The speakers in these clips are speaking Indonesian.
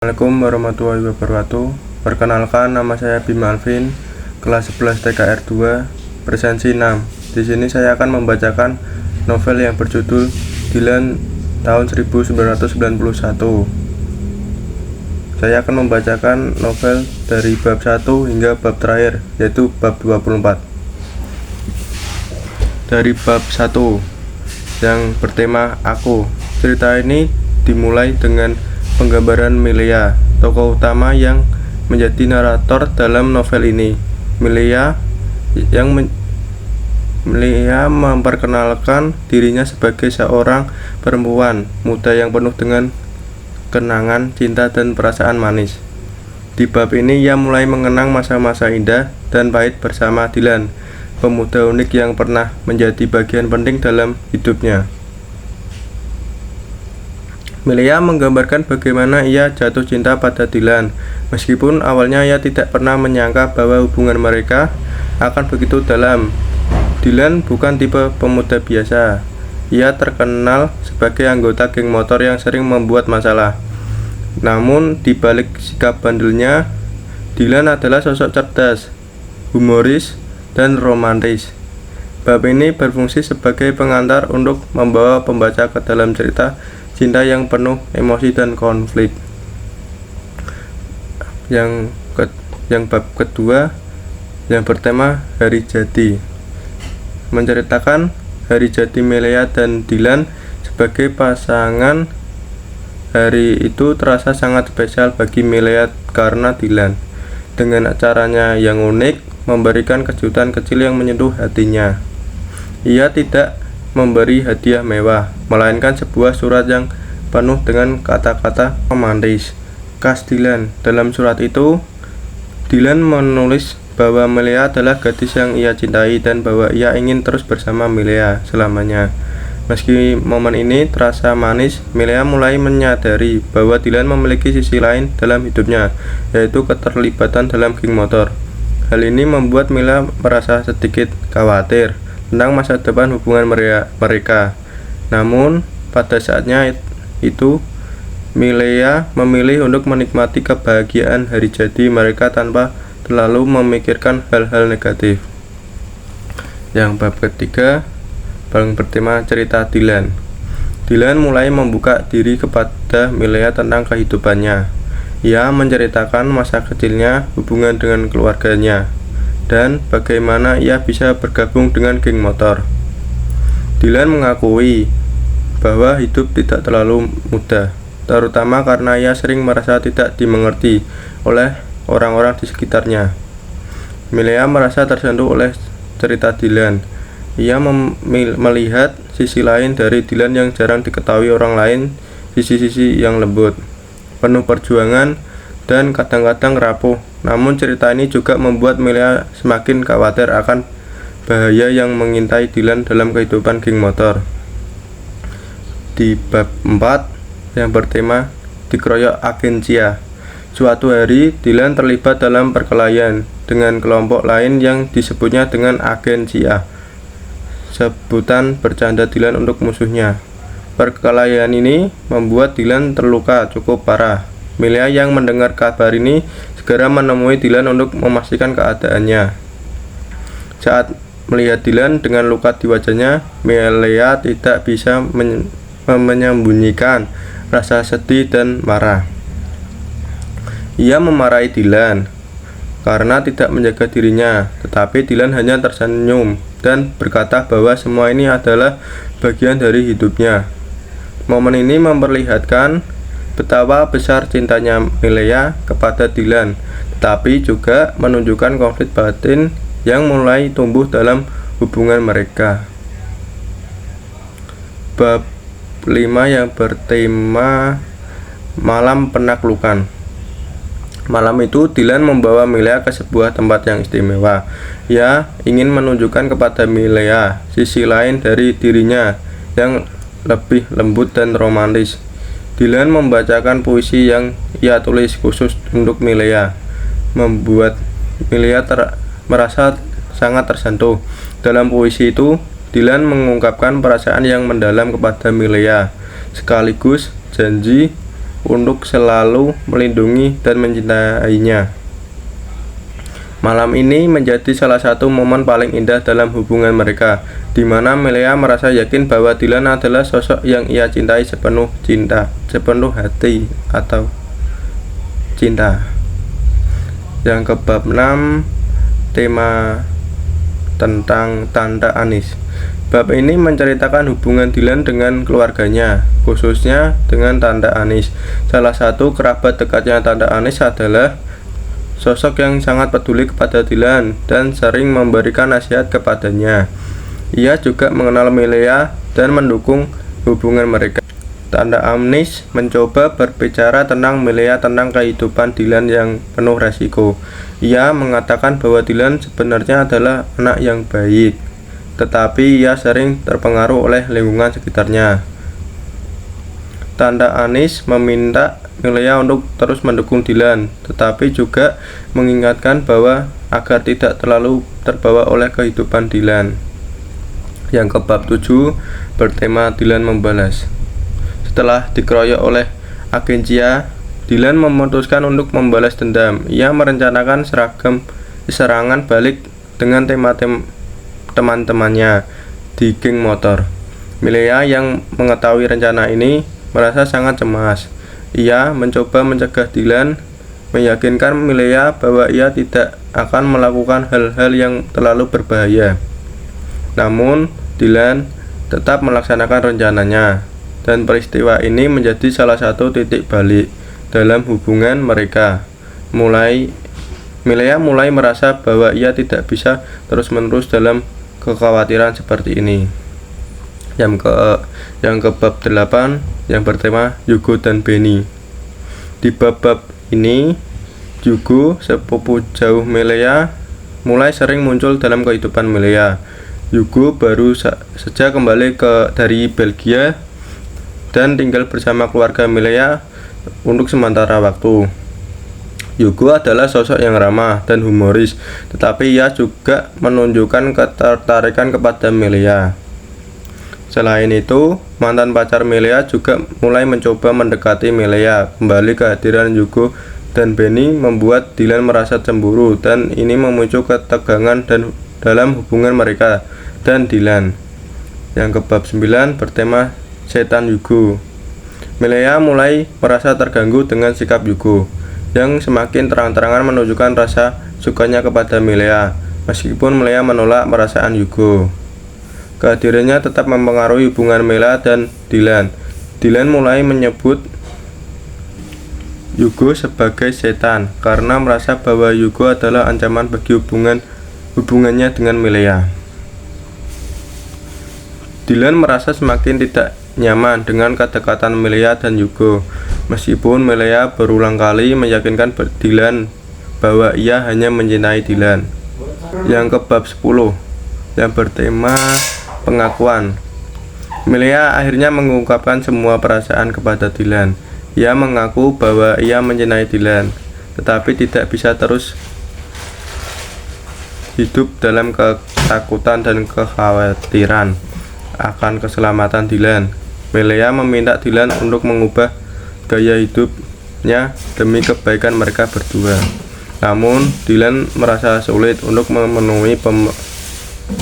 Assalamualaikum warahmatullahi wabarakatuh. Perkenalkan, nama saya Bima Alvin, kelas 11 TKR 2, presensi 6. Di sini saya akan membacakan novel yang berjudul Dylan tahun 1991. Saya akan membacakan novel dari bab 1 hingga bab terakhir, yaitu bab 24. Dari bab 1 yang bertema Aku. Cerita ini dimulai dengan penggambaran Milea, tokoh utama yang menjadi narator dalam novel ini. Milea memperkenalkan dirinya sebagai seorang perempuan muda yang penuh dengan kenangan, cinta, dan perasaan manis. Di bab ini ia mulai mengenang masa-masa indah dan pahit bersama Dylan, pemuda unik yang pernah menjadi bagian penting dalam hidupnya. Milea menggambarkan bagaimana ia jatuh cinta pada Dylan, meskipun awalnya ia tidak pernah menyangka bahwa hubungan mereka akan begitu dalam. Dylan bukan tipe pemuda biasa. Ia terkenal sebagai anggota geng motor yang sering membuat masalah. Namun, di balik sikap bandelnya, Dylan adalah sosok cerdas, humoris, dan romantis. Bab ini berfungsi sebagai pengantar untuk membawa pembaca ke dalam cerita cinta yang penuh emosi dan konflik. Yang bab kedua yang bertema Hari Jadi, menceritakan hari jadi Milea dan Dylan sebagai pasangan. Hari itu terasa sangat spesial bagi Milea karena Dylan, dengan acaranya yang unik, memberikan kejutan kecil yang menyentuh hatinya. Ia tidak memberi hadiah mewah, melainkan sebuah surat yang penuh dengan kata-kata romantis khas Dylan. Dalam surat itu, Dylan menulis bahwa Milea adalah gadis yang ia cintai dan bahwa ia ingin terus bersama Milea selamanya. Meski momen ini terasa manis, Milea mulai menyadari bahwa Dylan memiliki sisi lain dalam hidupnya, yaitu keterlibatan dalam geng motor. Hal ini membuat Milea merasa sedikit khawatir tentang masa depan hubungan mereka. Namun, pada saatnya itu, Milea memilih untuk menikmati kebahagiaan hari jadi mereka tanpa terlalu memikirkan hal-hal negatif. Yang bab ketiga paling bertema cerita Dylan. Dylan mulai membuka diri kepada Milea tentang kehidupannya. Ia menceritakan masa kecilnya, hubungan dengan keluarganya, dan bagaimana ia bisa bergabung dengan geng motor. Dylan mengakui bahwa hidup tidak terlalu mudah, terutama karena ia sering merasa tidak dimengerti oleh orang-orang di sekitarnya. Milea merasa tersentuh oleh cerita Dylan. Ia melihat sisi lain dari Dylan yang jarang diketahui orang lain, sisi-sisi yang lembut, penuh perjuangan, dan kadang-kadang rapuh. Namun cerita ini juga membuat Milea semakin khawatir akan bahaya yang mengintai Dylan dalam kehidupan geng motor. Di bab 4 yang bertema Dikeroyok Agensia. Suatu hari, Dylan terlibat dalam perkelahian dengan kelompok lain yang disebutnya dengan Agensia, sebutan bercanda Dylan untuk musuhnya. Perkelahian ini membuat Dylan terluka cukup parah. Milea yang mendengar kabar ini segera menemui Dylan untuk memastikan keadaannya. Saat melihat Dylan dengan luka di wajahnya, Milea tidak bisa menyembunyikan rasa sedih dan marah. Ia memarahi Dylan karena tidak menjaga dirinya, tetapi Dylan hanya tersenyum dan berkata bahwa semua ini adalah bagian dari hidupnya. Momen ini memperlihatkan betapa besar cintanya Milea kepada Dylan, tetapi juga menunjukkan konflik batin yang mulai tumbuh dalam hubungan mereka. Bab 5 yang bertema Malam Penaklukan. Malam itu, Dylan membawa Milea ke sebuah tempat yang istimewa. Ia ingin menunjukkan kepada Milea sisi lain dari dirinya yang lebih lembut dan romantis. Dylan membacakan puisi yang ia tulis khusus untuk Milea, membuat Milea merasa sangat tersentuh. Dalam puisi itu, Dylan mengungkapkan perasaan yang mendalam kepada Milea, sekaligus janji untuk selalu melindungi dan mencintainya. Malam ini menjadi salah satu momen paling indah dalam hubungan mereka, di mana Melea merasa yakin bahwa Dylan adalah sosok yang ia cintai sepenuh hati atau cinta. Yang ke bab 6, tema tentang Tante Anis. Bab ini menceritakan hubungan Dylan dengan keluarganya, khususnya dengan Tante Anis. Salah satu kerabat dekatnya Tante Anis adalah sosok yang sangat peduli kepada Dylan dan sering memberikan nasihat kepadanya. Ia juga mengenal Melea dan mendukung hubungan mereka. Tante Anis mencoba berbicara tentang Melea tentang kehidupan Dylan yang penuh resiko. Ia mengatakan bahwa Dylan sebenarnya adalah anak yang baik, tetapi ia sering terpengaruh oleh lingkungan sekitarnya. Tante Anis meminta Melea untuk terus mendukung Dylan, tetapi juga mengingatkan bahwa agar tidak terlalu terbawa oleh kehidupan Dylan. Yang ke bab 7, bertema Dylan membalas. Setelah dikeroyok oleh Agentia, Dylan memutuskan untuk membalas dendam. Ia merencanakan serangan balik dengan teman-temannya di geng motor. Melea yang mengetahui rencana ini merasa sangat cemas. Ia mencoba mencegah Dylan, meyakinkan Melea bahwa ia tidak akan melakukan hal-hal yang terlalu berbahaya. Namun, Dylan tetap melaksanakan rencananya, dan peristiwa ini menjadi salah satu titik balik dalam hubungan mereka. Melea mulai merasa bahwa ia tidak bisa terus-menerus dalam kekhawatiran seperti ini. Yang ke bab 8 yang bertema Yugo dan Benny. Di bab-bab ini, Yugo, sepupu jauh Melea, mulai sering muncul dalam kehidupan Melea. Yugo baru saja kembali dari Belgia dan tinggal bersama keluarga Melea untuk sementara waktu. Yugo adalah sosok yang ramah dan humoris, tetapi ia juga menunjukkan ketertarikan kepada Melea. Selain itu, mantan pacar Melea juga mulai mencoba mendekati Melea. Kembali kehadiran Yugo dan Benny membuat Dylan merasa cemburu, dan ini memicu ketegangan dalam hubungan mereka dan Dylan. Yang ke bab 9 bertema Setan Yugo. Melea mulai merasa terganggu dengan sikap Yugo, yang semakin terang-terangan menunjukkan rasa sukanya kepada Melea, meskipun Melea menolak perasaan Yugo. Kehadirannya tetap mempengaruhi hubungan Melea dan Dylan. Dylan mulai menyebut Yugo sebagai setan karena merasa bahwa Yugo adalah ancaman bagi hubungannya dengan Melea. Dylan merasa semakin tidak nyaman dengan kedekatan Melea dan Yugo, meskipun Melea berulang kali meyakinkan Dylan bahwa ia hanya mencintai Dylan. Yang ke bab 10 yang bertema pengakuan. Melea akhirnya mengungkapkan semua perasaan kepada Dylan. Ia mengaku bahwa ia mencintai Dylan, tetapi tidak bisa terus hidup dalam ketakutan dan kekhawatiran akan keselamatan Dylan. Melea meminta Dylan untuk mengubah gaya hidupnya demi kebaikan mereka berdua. Namun, Dylan merasa sulit untuk memenuhi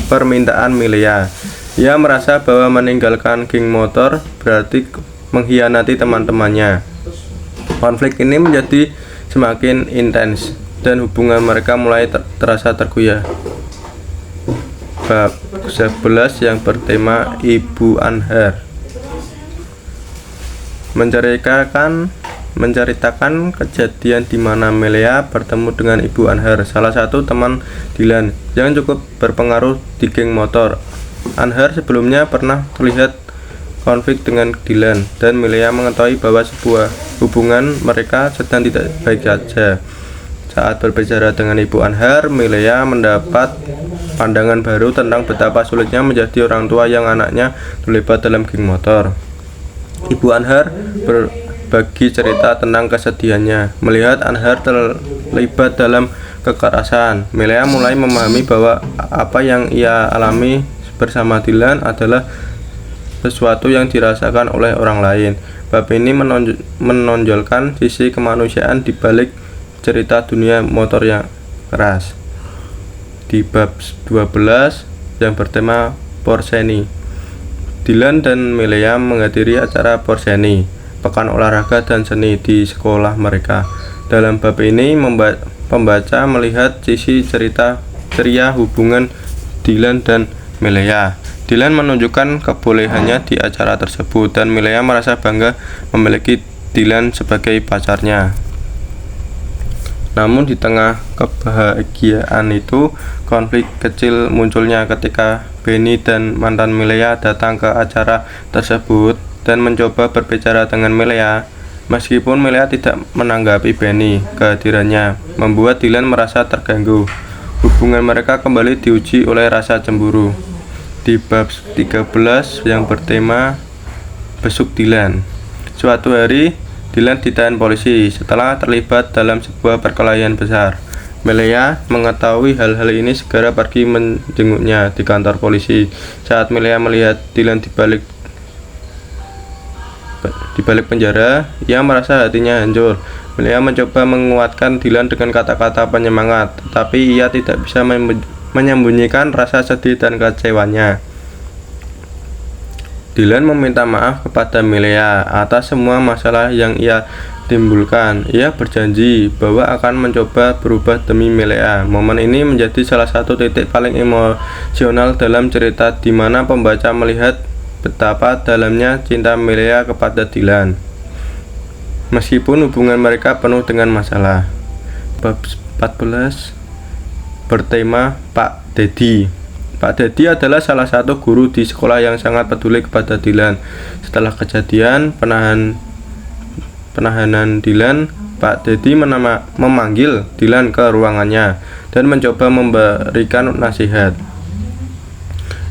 permintaan Melea. Ia merasa bahwa meninggalkan geng motor berarti mengkhianati teman-temannya. Konflik ini menjadi semakin intens dan hubungan mereka mulai terasa tergoyah. Bab 11 yang bertema Ibu Anhar menceritakan kejadian di mana Melea bertemu dengan Ibu Anhar, salah satu teman Dylan yang cukup berpengaruh di geng motor. Anhar sebelumnya pernah terlihat konflik dengan Dylan, dan Melea mengetahui bahwa sebuah hubungan mereka sedang tidak baik saja. Saat berbicara dengan Ibu Anhar, Melea mendapat pandangan baru tentang betapa sulitnya menjadi orang tua yang anaknya terlibat dalam geng motor. Ibu Anhar berbagi cerita tentang kesedihannya melihat Anhar terlibat dalam kekerasan. Melea mulai memahami bahwa apa yang ia alami bersama Dylan adalah sesuatu yang dirasakan oleh orang lain. Bab ini menonjolkan sisi kemanusiaan di balik cerita dunia motor yang keras. Di bab 12 yang bertema Porseni, Dylan dan Milea menghadiri acara Porseni, pekan olahraga dan seni di sekolah mereka. Dalam bab ini pembaca melihat sisi ceria hubungan Dylan dan Milea. Dylan menunjukkan kebolehannya di acara tersebut dan Milea merasa bangga memiliki Dylan sebagai pacarnya. Namun di tengah kebahagiaan itu, konflik kecil munculnya ketika Benny dan mantan Milea datang ke acara tersebut dan mencoba berbicara dengan Milea. Meskipun Milea tidak menanggapi Benny, kehadirannya membuat Dylan merasa terganggu. Hubungan mereka kembali diuji oleh rasa cemburu. Di bab 13 yang bertema Besuk Dylan, suatu hari Dylan ditahan polisi setelah terlibat dalam sebuah perkelahian besar. Milea mengetahui hal-hal ini segera pergi menjenguknya di kantor polisi. Saat Milea melihat Dylan di balik penjara, ia merasa hatinya hancur. Milea mencoba menguatkan Dylan dengan kata-kata penyemangat, tetapi ia tidak bisa menyembunyikan rasa sedih dan kecewanya. Dylan meminta maaf kepada Milea atas semua masalah yang ia timbulkan. Ia berjanji bahwa akan mencoba berubah demi Milea. Momen ini menjadi salah satu titik paling emosional dalam cerita, di mana pembaca melihat betapa dalamnya cinta Milea kepada Dylan, meskipun hubungan mereka penuh dengan masalah. Bab 14 bertema Pak Dedi. Pak Dedi adalah salah satu guru di sekolah yang sangat peduli kepada Dylan. Setelah kejadian penahanan Dylan, Pak Dedi memanggil Dylan ke ruangannya dan mencoba memberikan nasihat.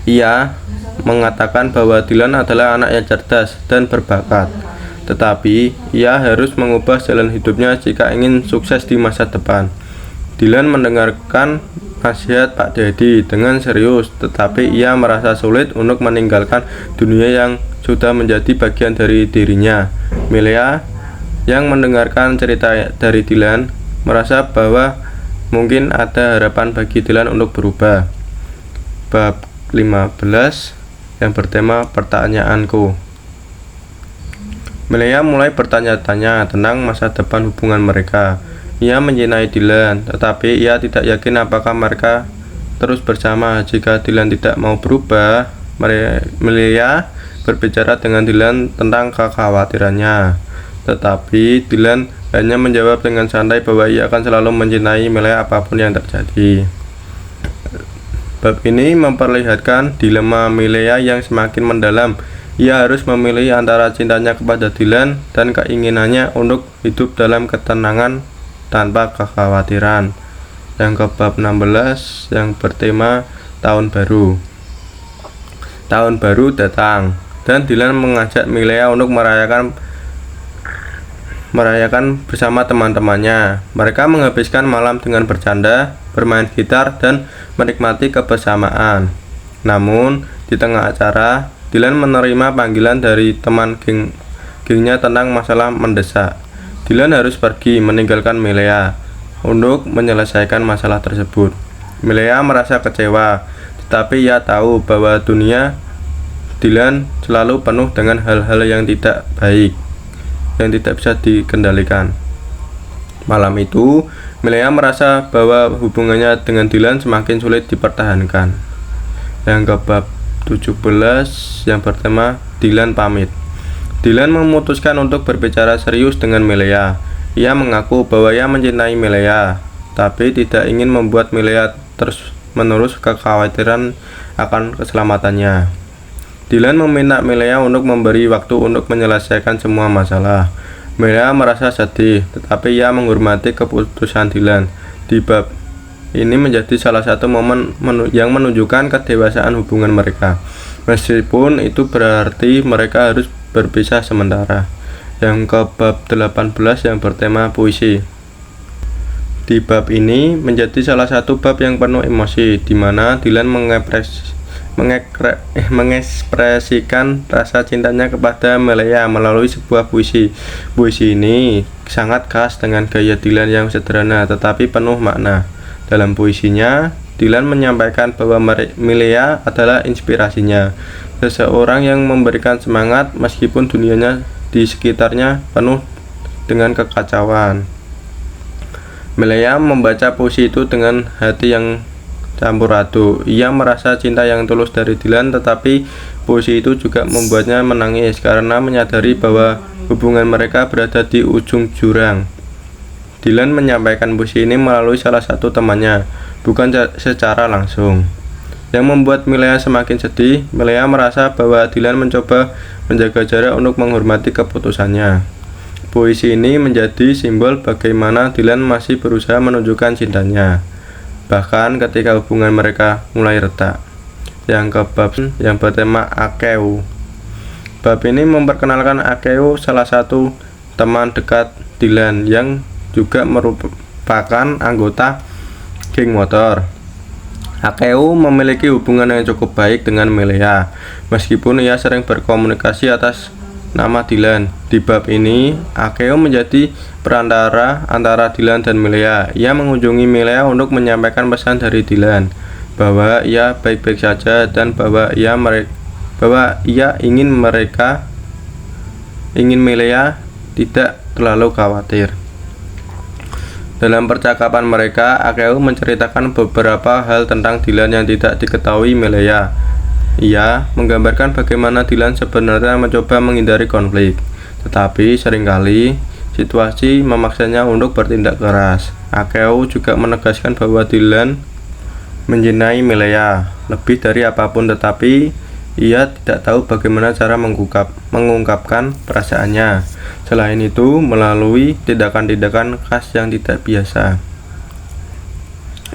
Ia mengatakan bahwa Dylan adalah anak yang cerdas dan berbakat, tetapi ia harus mengubah jalan hidupnya jika ingin sukses di masa depan. Dylan mendengarkan nasihat Pak Dedi dengan serius, tetapi ia merasa sulit untuk meninggalkan dunia yang sudah menjadi bagian dari dirinya. Milea yang mendengarkan cerita dari Dylan merasa bahwa mungkin ada harapan bagi Dylan untuk berubah. Bab 15 yang bertema Pertanyaanku. Milea mulai bertanya-tanya tentang masa depan hubungan mereka. Ia mencintai Dylan, tetapi ia tidak yakin apakah mereka terus bersama. Jika Dylan tidak mau berubah, Milea berbicara dengan Dylan tentang kekhawatirannya. Tetapi Dylan hanya menjawab dengan santai bahwa ia akan selalu mencintai Milea apapun yang terjadi. Bab ini memperlihatkan dilema Milea yang semakin mendalam. Ia harus memilih antara cintanya kepada Dylan dan keinginannya untuk hidup dalam ketenangan tanpa kekhawatiran. Yang ke bab 16 yang bertema Tahun Baru. Tahun baru datang dan Dylan mengajak Milea untuk merayakan bersama teman-temannya. Mereka menghabiskan malam dengan bercanda, bermain gitar, dan menikmati kebersamaan. Namun, di tengah acara, Dylan menerima panggilan dari teman gengnya tentang masalah mendesak. Dylan harus pergi meninggalkan Milea untuk menyelesaikan masalah tersebut. Milea merasa kecewa, tetapi ia tahu bahwa dunia Dylan selalu penuh dengan hal-hal yang tidak baik, yang tidak bisa dikendalikan. Malam itu, Milea merasa bahwa hubungannya dengan Dylan semakin sulit dipertahankan. Yang ke bab 17 yang bertema Dylan pamit. Dylan memutuskan untuk berbicara serius dengan Milea. Ia mengaku bahwa ia mencintai Milea, tapi tidak ingin membuat Milea terus-menerus kekhawatiran akan keselamatannya. Dylan meminta Milea untuk memberi waktu untuk menyelesaikan semua masalah. Milea merasa sedih, tetapi ia menghormati keputusan Dylan. Di bab ini menjadi salah satu momen yang menunjukkan kedewasaan hubungan mereka, meskipun itu berarti mereka harus berpisah sementara. Yang ke bab 18 yang bertema puisi. Di bab ini menjadi salah satu bab yang penuh emosi, di mana Dylan mengekspresikan rasa cintanya kepada Melea melalui sebuah puisi. Puisi ini sangat khas dengan gaya Dylan yang sederhana tetapi penuh makna. Dalam puisinya, Dylan menyampaikan bahwa Melea adalah inspirasinya, seseorang yang memberikan semangat meskipun dunianya di sekitarnya penuh dengan kekacauan. Melea membaca puisi itu dengan hati yang campur aduk. Ia merasa cinta yang tulus dari Dylan, tetapi puisi itu juga membuatnya menangis karena menyadari bahwa hubungan mereka berada di ujung jurang. Dylan menyampaikan puisi ini melalui salah satu temannya, bukan secara langsung. Yang membuat Melea semakin sedih, Melea merasa bahwa Dylan mencoba menjaga jarak untuk menghormati keputusannya. Puisi ini menjadi simbol bagaimana Dylan masih berusaha menunjukkan cintanya, bahkan ketika hubungan mereka mulai retak. Yang ke bab yang bertema Akeu. Bab ini memperkenalkan Akeu, salah satu teman dekat Dylan yang juga merupakan anggota geng motor. Akeu memiliki hubungan yang cukup baik dengan Melea, meskipun ia sering berkomunikasi atas nama Dylan. Di bab ini, Akeu menjadi perantara antara Dylan dan Melea. Ia mengunjungi Melea untuk menyampaikan pesan dari Dylan bahwa ia baik-baik saja dan bahwa ia ingin Melea tidak terlalu khawatir. Dalam percakapan mereka, Akeu menceritakan beberapa hal tentang Dylan yang tidak diketahui Melea. Ia menggambarkan bagaimana Dylan sebenarnya mencoba menghindari konflik, tetapi seringkali situasi memaksanya untuk bertindak keras. Akeu juga menegaskan bahwa Dylan mencintai Melea lebih dari apapun, tetapi ia tidak tahu bagaimana cara mengungkapkan perasaannya. Selain itu, melalui tindakan-tindakan khas yang tidak biasa.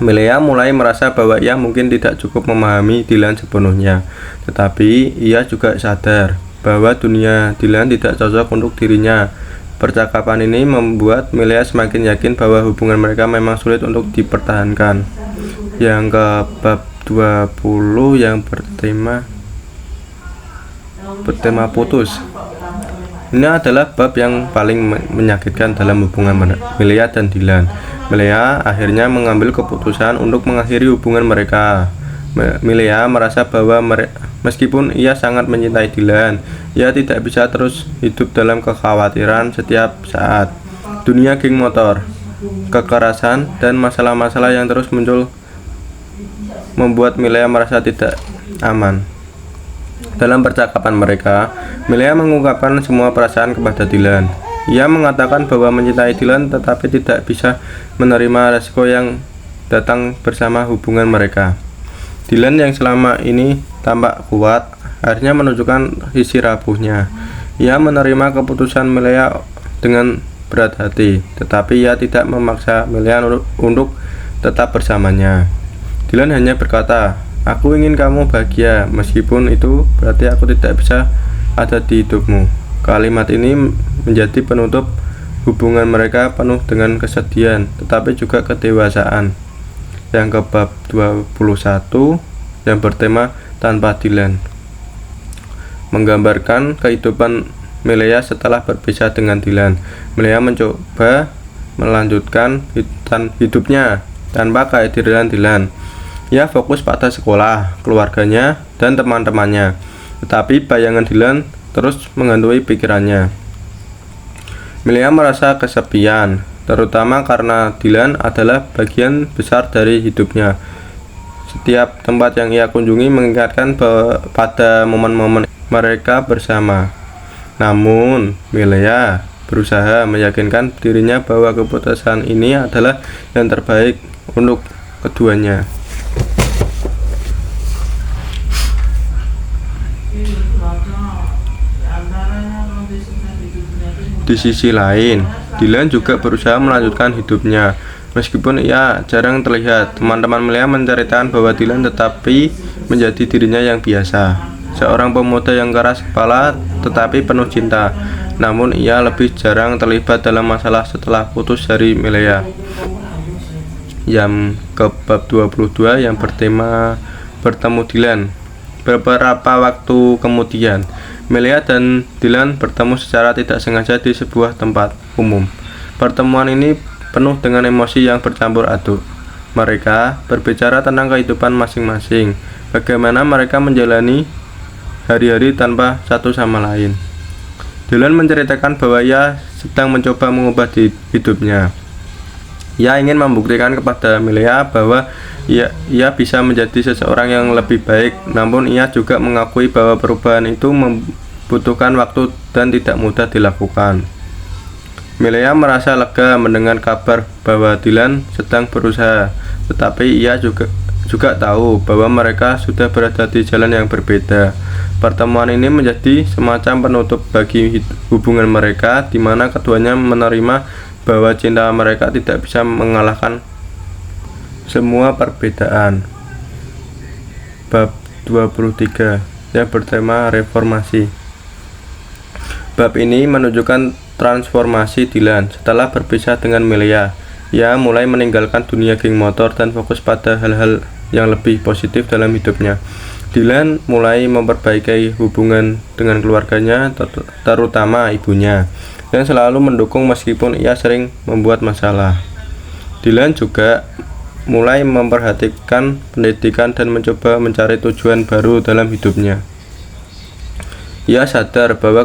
Melea mulai merasa bahwa ia mungkin tidak cukup memahami Dylan sepenuhnya, tetapi ia juga sadar bahwa dunia Dylan tidak cocok untuk dirinya. Percakapan ini membuat Melea semakin yakin bahwa hubungan mereka memang sulit untuk dipertahankan. Yang ke bab 20 yang bertema putus. Ini adalah bab yang paling menyakitkan dalam hubungan Melea dan Dylan. Melea akhirnya mengambil keputusan untuk mengakhiri hubungan mereka. Melea merasa bahwa meskipun ia sangat mencintai Dylan, ia tidak bisa terus hidup dalam kekhawatiran setiap saat. Dunia geng motor, kekerasan, dan masalah-masalah yang terus muncul membuat Melea merasa tidak aman. Dalam percakapan mereka, Melea mengungkapkan semua perasaan kepada Dylan. Ia mengatakan bahwa mencintai Dylan tetapi tidak bisa menerima resiko yang datang bersama hubungan mereka. Dylan yang selama ini tampak kuat akhirnya menunjukkan sisi rapuhnya. Ia menerima keputusan Melea dengan berat hati, tetapi ia tidak memaksa Melea untuk tetap bersamanya. Dylan hanya berkata, "Aku ingin kamu bahagia, meskipun itu berarti aku tidak bisa ada di hidupmu." Kalimat ini menjadi penutup hubungan mereka penuh dengan kesedihan, tetapi juga kedewasaan. Yang ke bab 21 yang bertema Tanpa Dylan, menggambarkan kehidupan Melea setelah berpisah dengan Dylan. Melea mencoba melanjutkan hidupnya tanpa kehadiran Dylan. Ia fokus pada sekolah, keluarganya, dan teman-temannya. Tetapi bayangan Dylan terus menghantui pikirannya. Melea merasa kesepian, terutama karena Dylan adalah bagian besar dari hidupnya. Setiap tempat yang ia kunjungi mengingatkan pada momen-momen mereka bersama. Namun, Melea berusaha meyakinkan dirinya bahwa keputusan ini adalah yang terbaik untuk keduanya. Di sisi lain, Dylan juga berusaha melanjutkan hidupnya. Meskipun ia jarang terlihat, teman-teman Melea menceritakan bahwa Dylan tetapi menjadi dirinya yang biasa. Seorang pemuda yang keras kepala tetapi penuh cinta. Namun ia lebih jarang terlibat dalam masalah setelah putus dari Melea. Yang ke bab 22 yang bertema Bertemu Dylan. Beberapa waktu kemudian, Melia dan Dylan bertemu secara tidak sengaja di sebuah tempat umum. Pertemuan ini penuh dengan emosi yang bercampur aduk. Mereka berbicara tentang kehidupan masing-masing, bagaimana mereka menjalani hari-hari tanpa satu sama lain. Dylan menceritakan bahwa ia sedang mencoba mengubah hidupnya. Ia ingin membuktikan kepada Melia bahwa ia bisa menjadi seseorang yang lebih baik, namun ia juga mengakui bahwa perubahan itu membutuhkan waktu dan tidak mudah dilakukan. Melia merasa lega mendengar kabar bahwa Dylan sedang berusaha, tetapi ia juga tahu bahwa mereka sudah berada di jalan yang berbeda. Pertemuan ini menjadi semacam penutup bagi hubungan mereka, di mana keduanya menerima bahwa cinta mereka tidak bisa mengalahkan semua perbedaan. Bab 23 yang bertema reformasi. Bab ini menunjukkan transformasi Dylan setelah berpisah dengan Melia. Ia mulai meninggalkan dunia geng motor dan fokus pada hal-hal yang lebih positif dalam hidupnya. Dylan mulai memperbaiki hubungan dengan keluarganya, terutama ibunya, dan selalu mendukung meskipun ia sering membuat masalah. Dylan juga mulai memperhatikan pendidikan dan mencoba mencari tujuan baru dalam hidupnya. Ia sadar bahwa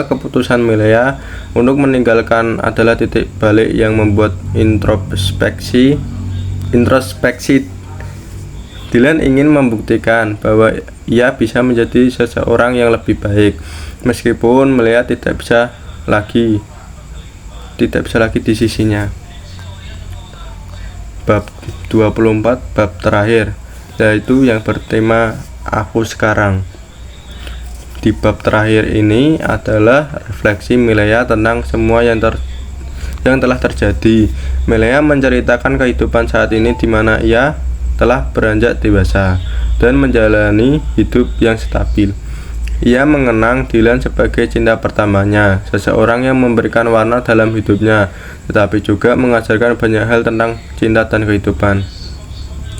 keputusan Melia untuk meninggalkan adalah titik balik yang membuat introspeksi. Dylan ingin membuktikan bahwa ia bisa menjadi seseorang yang lebih baik, meskipun Melia tidak bisa lagi di sisinya. Bab 24, bab terakhir, yaitu yang bertema Aku Sekarang. Di bab terakhir ini adalah refleksi Melia tentang semua yang telah terjadi. Melia menceritakan kehidupan saat ini di mana ia telah beranjak dewasa dan menjalani hidup yang stabil. Ia mengenang Dylan sebagai cinta pertamanya, seseorang yang memberikan warna dalam hidupnya, tetapi juga mengajarkan banyak hal tentang cinta dan kehidupan.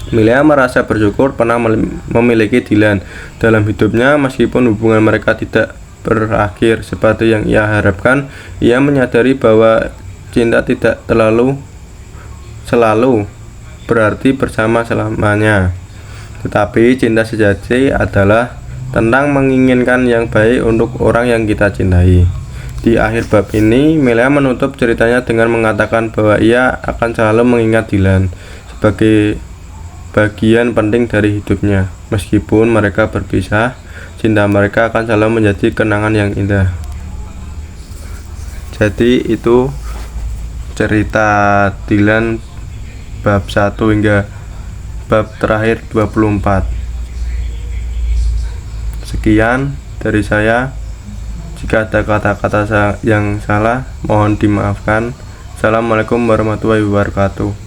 Melia merasa bersyukur pernah memiliki Dylan dalam hidupnya, meskipun hubungan mereka tidak berakhir seperti yang ia harapkan. Ia menyadari bahwa cinta tidak selalu berarti bersama selamanya, tetapi cinta sejati adalah tentang menginginkan yang baik untuk orang yang kita cintai. Di akhir bab ini, Melia menutup ceritanya dengan mengatakan bahwa ia akan selalu mengingat Dylan sebagai bagian penting dari hidupnya. Meskipun mereka berpisah, cinta mereka akan selalu menjadi kenangan yang indah. Jadi itu cerita Dylan bab 1 hingga bab terakhir 24. Sekian dari saya. Jika ada kata-kata yang salah, mohon dimaafkan. Assalamualaikum warahmatullahi wabarakatuh.